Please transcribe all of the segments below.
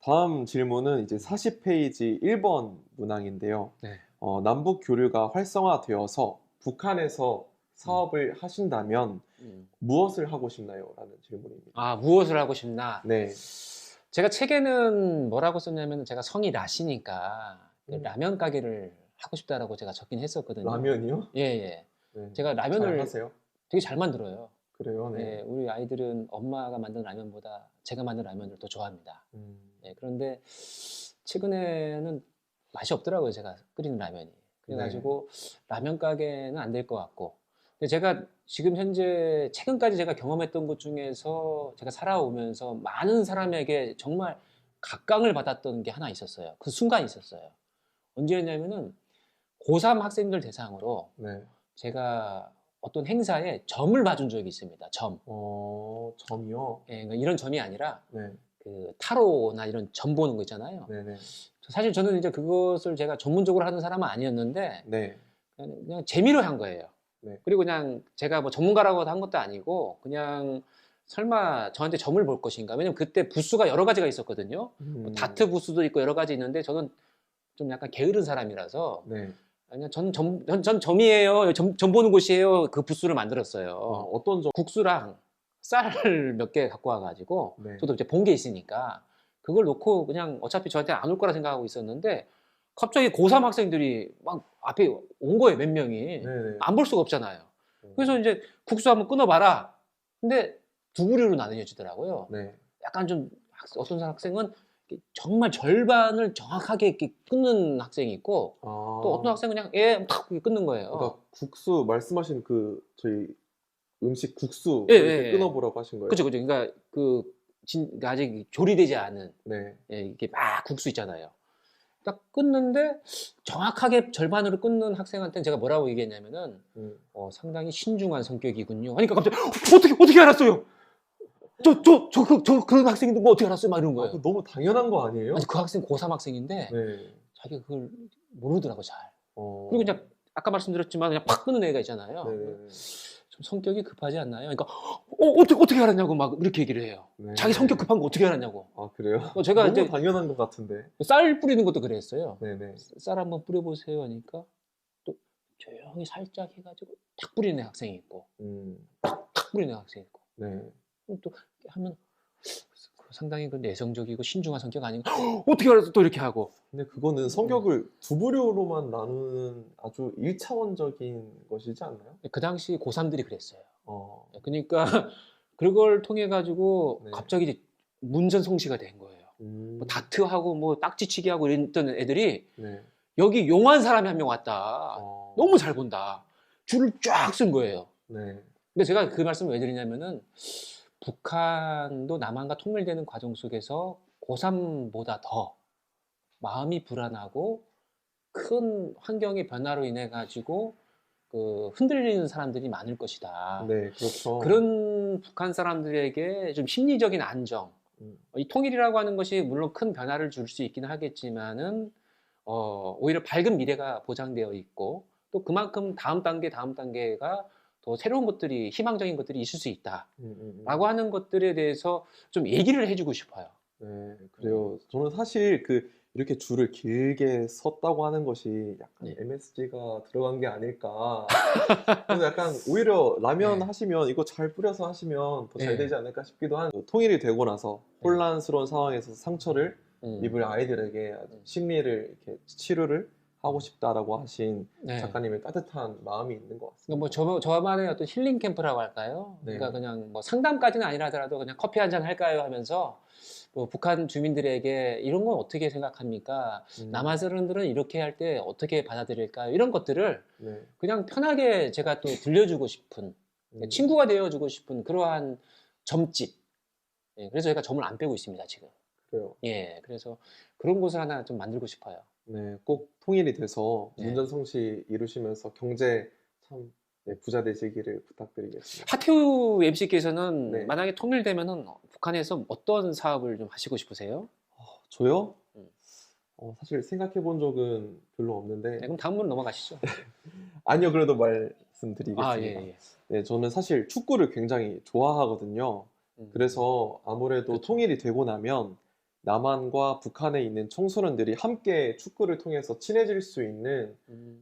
다음 질문은 이제 40페이지 1번 문항인데요. 네. 남북 교류가 활성화되어서 북한에서 음. 사업을 하신다면 무엇을 하고 싶나요? 라는 질문입니다. 아, 무엇을 하고 싶나? 네. 제가 책에는 뭐라고 썼냐면 제가 성이 라시니까 그 음. 라면 가게를 하고 싶다라고 제가 적긴 했었거든요. 라면이요? 예, 예. 네. 제가 잘 라면을 하세요? 되게 잘 만들어요. 그래요? 네. 예, 우리 아이들은 엄마가 만든 라면보다 제가 만든 라면을 더 좋아합니다. 음. 예, 그런데 최근에는 맛이 없더라고요, 제가 끓이는 라면이. 그래가지고 라면 가게는 안 될 것 같고. 근데 제가 지금 현재 최근까지 제가 경험했던 것 중에서 제가 살아오면서 많은 사람에게 정말 각광을 받았던 게 하나 있었어요. 그 순간이 있었어요. 언제였냐면은 고3 학생들 대상으로 네. 제가 어떤 행사에 점을 봐준 적이 있습니다. 점. 점이요? 예, 그러니까 이런 점이 아니라 네. 그 타로나 이런 점 보는 거 있잖아요. 네네. 사실 저는 이제 그것을 제가 전문적으로 하는 사람은 아니었는데 네. 그냥 재미로 한 거예요. 네. 그리고 그냥 제가 뭐 전문가라고 한 것도 아니고 그냥 설마 저한테 점을 볼 것인가. 왜냐면 그때 부스가 여러 가지가 있었거든요. 뭐 다트 부스도 있고 여러 가지 있는데 저는 좀 약간 게으른 사람이라서 네. 그냥 전 점이에요. 점 보는 곳이에요. 그 부스를 만들었어요. 어떤 점? 국수랑 쌀 몇 개 갖고 와가지고 네. 저도 이제 본 게 있으니까 그걸 놓고 그냥 어차피 저한테 안 올 거라 생각하고 있었는데 갑자기 고3 학생들이 막 앞에 온 거예요, 몇 명이. 네네. 안 볼 수가 없잖아요. 그래서 이제 국수 한번 끊어봐라. 근데 두 부류로 나뉘어지더라고요. 네. 약간 좀 어떤 학생은 이렇게 정말 절반을 정확하게 이렇게 끊는 학생이 있고 또 어떤 학생은 그냥 탁 끊는 거예요. 그러니까 국수 말씀하신 그 저희 음식 국수 예, 이렇게 예, 예. 끊어보라고 하신 거예요? 그죠, 그죠. 그러니까 그러니까 아직 조리되지 않은 네. 이게 막 국수 있잖아요. 딱 끊는데 정확하게 절반으로 끊는 학생한테는 제가 뭐라고 얘기했냐면은 상당히 신중한 성격이군요. 하니까 갑자기 어떻게 알았어요? 그런 학생인데 뭐 어떻게 알았어요? 막 이런 거예요. 그거 너무 당연한 거 아니에요? 아니 그 학생 고3 학생인데 네. 자기가 그걸 모르더라고 잘. 그리고 어. 그냥 아까 말씀드렸지만 그냥 팍 끊는 애가 있잖아요. 네네네. 좀 성격이 급하지 않나요? 그러니까 어떻게 알았냐고 막 이렇게 얘기를 해요. 네. 자기 성격 급한 거 어떻게 알았냐고. 아, 그래요? 제가 너무 이제 당연한 것 같은데. 쌀 뿌리는 것도 그랬어요. 네네. 쌀 한번 뿌려보세요 하니까 또 조용히 살짝 해가지고 탁 뿌리는 학생이 있고 탁 뿌리는 학생이 있고 네. 또 하면 상당히 그 내성적이고 신중한 성격 아닌가 어떻게 알아서 또 이렇게 하고. 근데 그거는 성격을 두 부류로만 나누는 아주 1차원적인 것이지 않나요? 그 당시 고3들이 그랬어요. 어. 그러니까 그걸 통해 가지고 네. 갑자기 이제 문전성시가 된 거예요. 뭐 다트하고 뭐 딱지치기 하고 이랬던 애들이 네. 여기 용한 사람이 한 명 왔다. 너무 잘 본다. 줄을 쫙 쓴 거예요. 네. 근데 제가 그 말씀을 왜 드리냐면은 북한도 남한과 통일되는 과정 속에서 고3보다 더 마음이 불안하고 큰 환경의 변화로 인해 가지고 그 흔들리는 사람들이 많을 것이다. 네, 그렇죠. 그런 북한 사람들에게 좀 심리적인 안정, 이 통일이라고 하는 것이 물론 큰 변화를 줄 수 있기는 하겠지만은 오히려 밝은 미래가 보장되어 있고 또 그만큼 다음 단계가 더 새로운 것들이 희망적인 것들이 있을 수 있다라고 하는 것들에 대해서 좀 얘기를 해주고 싶어요. 네, 그래요. 저는 사실 이렇게 줄을 길게 섰다고 하는 것이 약간 MSG가 들어간 게 아닐까. 그래서 약간 오히려 라면 네. 하시면 이거 잘 뿌려서 하시면 더 잘 네. 되지 않을까 싶기도 한 통일이 되고 나서 혼란스러운 상황에서 상처를 입을 아이들에게 아주 심리를 이렇게 치료를 하고 싶다라고 하신 작가님의 따뜻한 마음이 있는 것 같습니다. 그러니까 뭐 저만의 어떤 힐링 캠프라고 할까요? 네. 그러니까 그냥 뭐 상담까지는 아니라더라도 그냥 커피 한 잔 할까요? 하면서 뭐 북한 주민들에게 이런 건 어떻게 생각합니까? 남아사람들은 이렇게 할 때 어떻게 받아들일까요? 이런 것들을 그냥 편하게 제가 또 들려주고 싶은 친구가 되어주고 싶은 그러한 점집. 그래서 제가 점을 안 빼고 있습니다 지금. 그래요. 예, 그래서 그런 곳을 하나 좀 만들고 싶어요. 네, 꼭 통일이 돼서 문전성시 이루시면서 경제 참 부자 되시기를 부탁드리겠습니다. 하태우 MC께서는 만약에 통일되면은 북한에서 어떤 사업을 좀 하시고 싶으세요? 저요? 사실 생각해 본 적은 별로 없는데. 그럼 다음 분 넘어가시죠. 아니요, 그래도 말씀드리겠습니다. 아, 예. 네, 저는 사실 축구를 굉장히 좋아하거든요. 그래서 아무래도 통일이 되고 나면 남한과 북한에 있는 청소년들이 함께 축구를 통해서 친해질 수 있는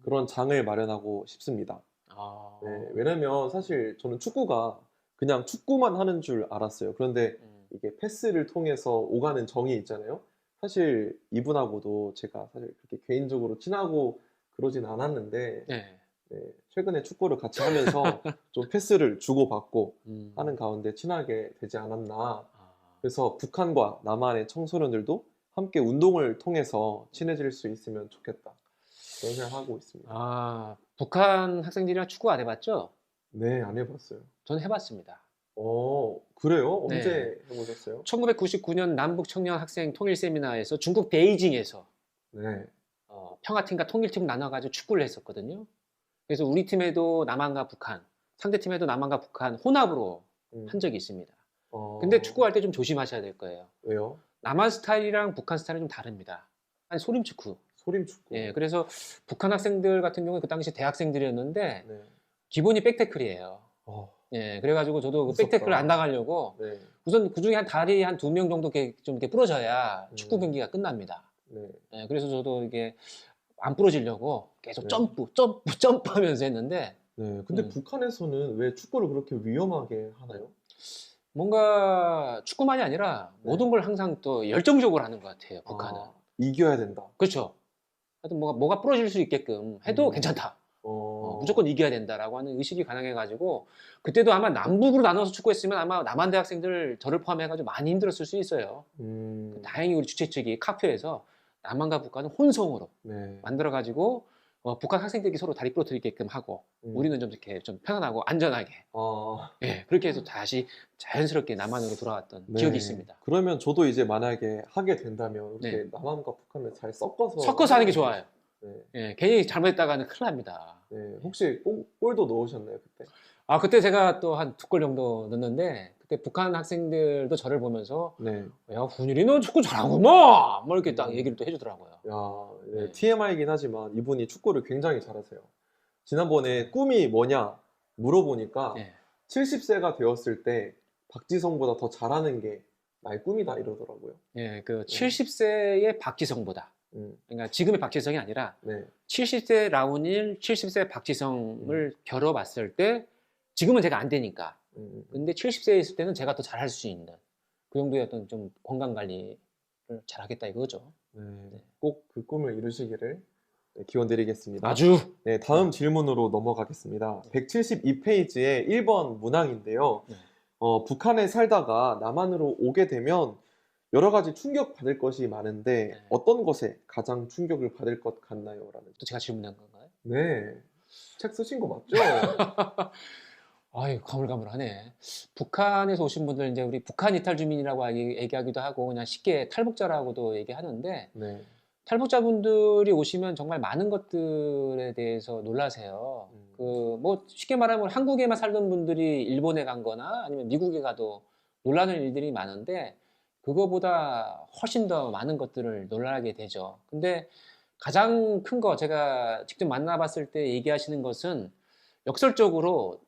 그런 장을 마련하고 싶습니다. 아, 네, 왜냐면 사실 저는 축구가 그냥 축구만 하는 줄 알았어요. 그런데 이게 패스를 통해서 오가는 정이 있잖아요. 사실 이분하고도 제가 사실 그렇게 개인적으로 친하고 그러진 않았는데 네. 네, 최근에 축구를 같이 하면서 좀 패스를 주고받고 하는 음. 가운데 친하게 되지 않았나. 아, 그래서 북한과 남한의 청소년들도 함께 운동을 통해서 친해질 수 있으면 좋겠다. 그런 생각하고 있습니다. 북한 학생들이랑 축구 안 해봤죠? 네, 안 해봤어요. 저는 해봤습니다. 그래요? 네. 언제 해보셨어요? 1999년 남북 청년 학생 통일 세미나에서 중국 베이징에서 네. 평화팀과 통일팀 나눠가지고 축구를 했었거든요. 그래서 우리 팀에도 남한과 북한, 상대 팀에도 남한과 북한 혼합으로 음, 한 적이 있습니다. 어, 근데 축구할 때 좀 조심하셔야 될 거예요. 왜요? 남한 스타일이랑 북한 스타일이 좀 다릅니다. 한 소림축구. 소림축구. 예, 그래서 북한 학생들 같은 경우는 그 당시 대학생들이었는데 네. 기본이 백태클이에요. 어, 예, 그래가지고 저도 그 무섭다. 백태클을 안 당하려고 네. 우선 그 중에 한 다리 한 2명 정도 좀 이렇게 부러져야 축구 경기가 끝납니다. 네. 예, 그래서 저도 이게 안 부러지려고 계속 네. 점프하면서 했는데 네. 근데 음. 북한에서는 왜 축구를 그렇게 위험하게 하나요? 뭔가 축구만이 아니라 네. 모든 걸 항상 또 열정적으로 하는 것 같아요, 북한은. 이겨야 된다. 그렇죠. 하여튼 뭐가 부러질 수 있게끔 해도 음. 괜찮다. 어, 무조건 이겨야 된다라고 하는 의식이 가능해가지고 그때도 아마 남북으로 나눠서 축구했으면 아마 남한 대학생들 저를 포함해가지고 많이 힘들었을 수 있어요. 다행히 우리 주최 측이 카프에서 남한과 북한은 혼성으로 네. 만들어가지고 북한 학생들이 서로 다리 부러뜨리게끔 하고 우리는 좀 이렇게 좀 편안하고 안전하게 예, 그렇게 해서 다시 자연스럽게 남한으로 돌아왔던 네. 기억이 있습니다. 그러면 저도 이제 만약에 하게 된다면 이렇게 네. 남한과 북한을 잘 섞어서 하는 게 좋아요. 네. 예, 괜히 잘못했다가는 큰일 납니다. 네. 혹시 골도 넣으셨나요 그때? 그때 제가 또 한 2골 정도 넣었는데 그때 북한 학생들도 저를 보면서 네. 야, 훈일이 너 축구 잘하구만! 뭐 이렇게 딱 얘기를 또 해주더라고요. 야, 네. 네. TMI이긴 하지만 이분이 축구를 굉장히 잘하세요. 지난번에 꿈이 뭐냐 물어보니까 네. 70세가 되었을 때 박지성보다 더 잘하는 게 나의 꿈이다 이러더라고요. 예, 그 70세의 박지성보다 그러니까 지금의 박지성이 아니라 네. 70세 라운일, 70세 박지성을 겨뤄봤을 때 지금은 제가 안 되니까 근데 70세에 있을 때는 제가 더 잘할 수 있는 그 정도의 어떤 좀 건강관리를 잘하겠다 이거죠. 네. 꼭 그 꿈을 이루시기를 기원드리겠습니다. 아주. 네, 다음 질문으로 넘어가겠습니다. 172페이지의 1번 문항인데요. 네. 북한에 살다가 남한으로 오게 되면 여러 가지 충격 받을 것이 많은데 네. 어떤 것에 가장 충격을 받을 것 같나요? 라는. 또 제가 질문한 건가요? 네. 책 쓰신 거 맞죠? 아유, 가물가물하네. 북한에서 오신 분들 이제 우리 북한 이탈 주민이라고 얘기하기도 하고 그냥 쉽게 탈북자라고도 얘기하는데 네. 탈북자분들이 오시면 정말 많은 것들에 대해서 놀라세요. 뭐 쉽게 말하면 한국에만 살던 분들이 일본에 간 거나 아니면 미국에 가도 놀라는 일들이 많은데 그거보다 훨씬 더 많은 것들을 놀라게 되죠. 근데 가장 큰 거 제가 직접 만나봤을 때 얘기하시는 것은 역설적으로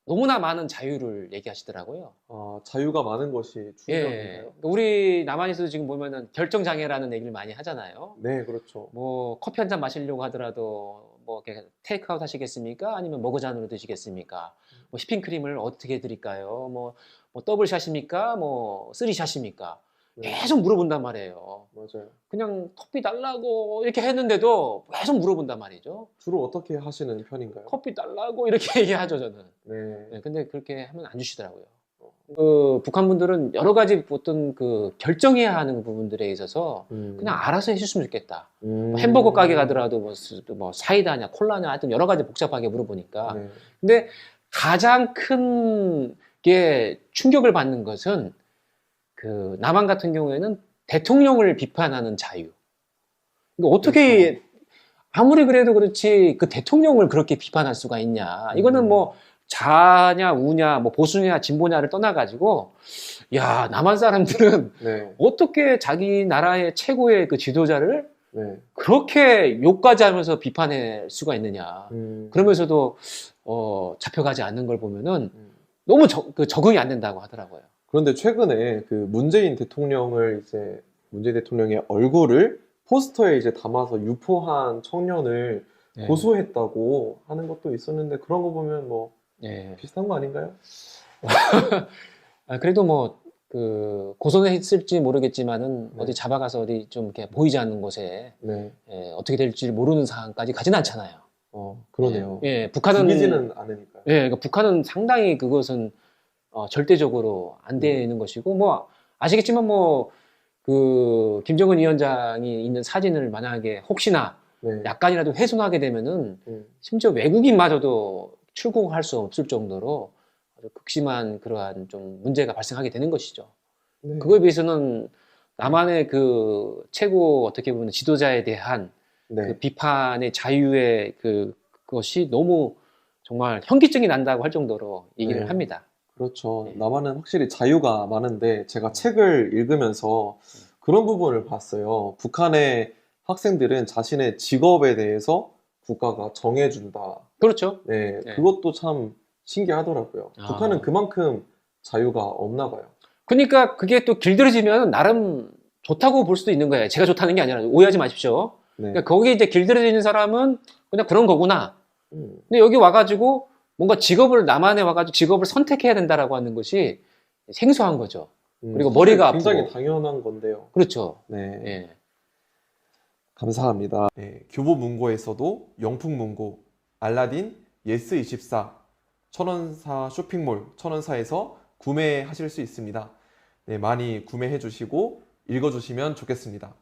너무나 많은 자유를 얘기하시더라고요. 자유가 많은 것이 예, 충격인가요? 우리 남한에서도 지금 보면은 결정장애라는 얘기를 많이 하잖아요. 네, 그렇죠. 뭐 커피 한 잔 마시려고 하더라도 뭐 이렇게 테이크아웃 하시겠습니까? 아니면 머그잔으로 드시겠습니까? 뭐 휘핑크림을 어떻게 드릴까요? 뭐 더블샷입니까? 뭐 쓰리샷입니까? 네, 계속 물어본단 말이에요. 맞아요. 그냥 커피 달라고 이렇게 했는데도 계속 물어본단 말이죠. 주로 어떻게 하시는 편인가요? 커피 달라고 이렇게 얘기하죠, 저는. 네. 네, 근데 그렇게 하면 안 주시더라고요. 북한 분들은 여러 가지 어떤 그 결정해야 하는 부분들에 있어서 그냥 알아서 해주시면 좋겠다. 뭐 햄버거 가게 가더라도 뭐 사이다냐 콜라냐 하여튼 여러 가지 복잡하게 물어보니까. 네. 근데 가장 큰 게 충격을 받는 것은 그 남한 같은 경우에는 대통령을 비판하는 자유. 그러니까 어떻게 아무리 그래도 그렇지 그 대통령을 그렇게 비판할 수가 있냐. 이거는 뭐 좌냐 우냐 뭐 보수냐 진보냐를 떠나가지고 야 남한 사람들은 네. 어떻게 자기 나라의 최고의 그 지도자를 네. 그렇게 욕까지 하면서 비판할 수가 있느냐. 그러면서도 잡혀가지 않는 걸 보면은 너무 적응이 안 된다고 하더라고요. 그런데 최근에 그 문재인 대통령을 이제 문재인 대통령의 얼굴을 포스터에 이제 담아서 유포한 청년을 네. 고소했다고 하는 것도 있었는데 그런 거 보면 뭐 네. 비슷한 거 아닌가요? 그래도 뭐 그 고소는 했을지 모르겠지만은 네. 어디 잡아가서 어디 좀 이렇게 보이지 않는 곳에 네. 어떻게 될지 모르는 상황까지 가진 않잖아요. 그러네요. 예, 북한은 죽이지는 않으니까요. 예, 그러니까 북한은 상당히 그것은 절대적으로 안 되는 것이고 뭐 아시겠지만 뭐 그 김정은 위원장이 있는 사진을 만약에 혹시나 네. 약간이라도 훼손하게 되면은 심지어 외국인마저도 출국할 수 없을 정도로 아주 극심한 그러한 좀 문제가 발생하게 되는 것이죠. 네. 그거에 비해서는 남한의 그 최고 어떻게 보면 지도자에 대한 네. 그 비판의 자유의 그것이 너무 정말 현기증이 난다고 할 정도로 얘기를 네. 합니다. 그렇죠. 네. 남한은 확실히 자유가 많은데 제가 책을 읽으면서 그런 부분을 봤어요. 북한의 학생들은 자신의 직업에 대해서 국가가 정해준다. 그렇죠. 네, 네. 그것도 참 신기하더라고요. 아. 북한은 그만큼 자유가 없나 봐요. 그러니까 그게 또 길들여지면 나름 좋다고 볼 수도 있는 거예요. 제가 좋다는 게 아니라 오해하지 마십시오. 네. 그러니까 거기에 이제 길들여지는 사람은 그냥 그런 거구나. 음, 근데 여기 와가지고 뭔가 직업을 남한에 와가지고 직업을 선택해야 된다라고 하는 것이 생소한 거죠. 그리고 사실 머리가 굉장히 아프고. 당연한 건데요. 그렇죠. 네. 예. 감사합니다. 네, 교보문고에서도 영풍문고, 알라딘, 예스24, 천원사 쇼핑몰, 천원사에서 구매하실 수 있습니다. 네, 많이 구매해 주시고 읽어 주시면 좋겠습니다.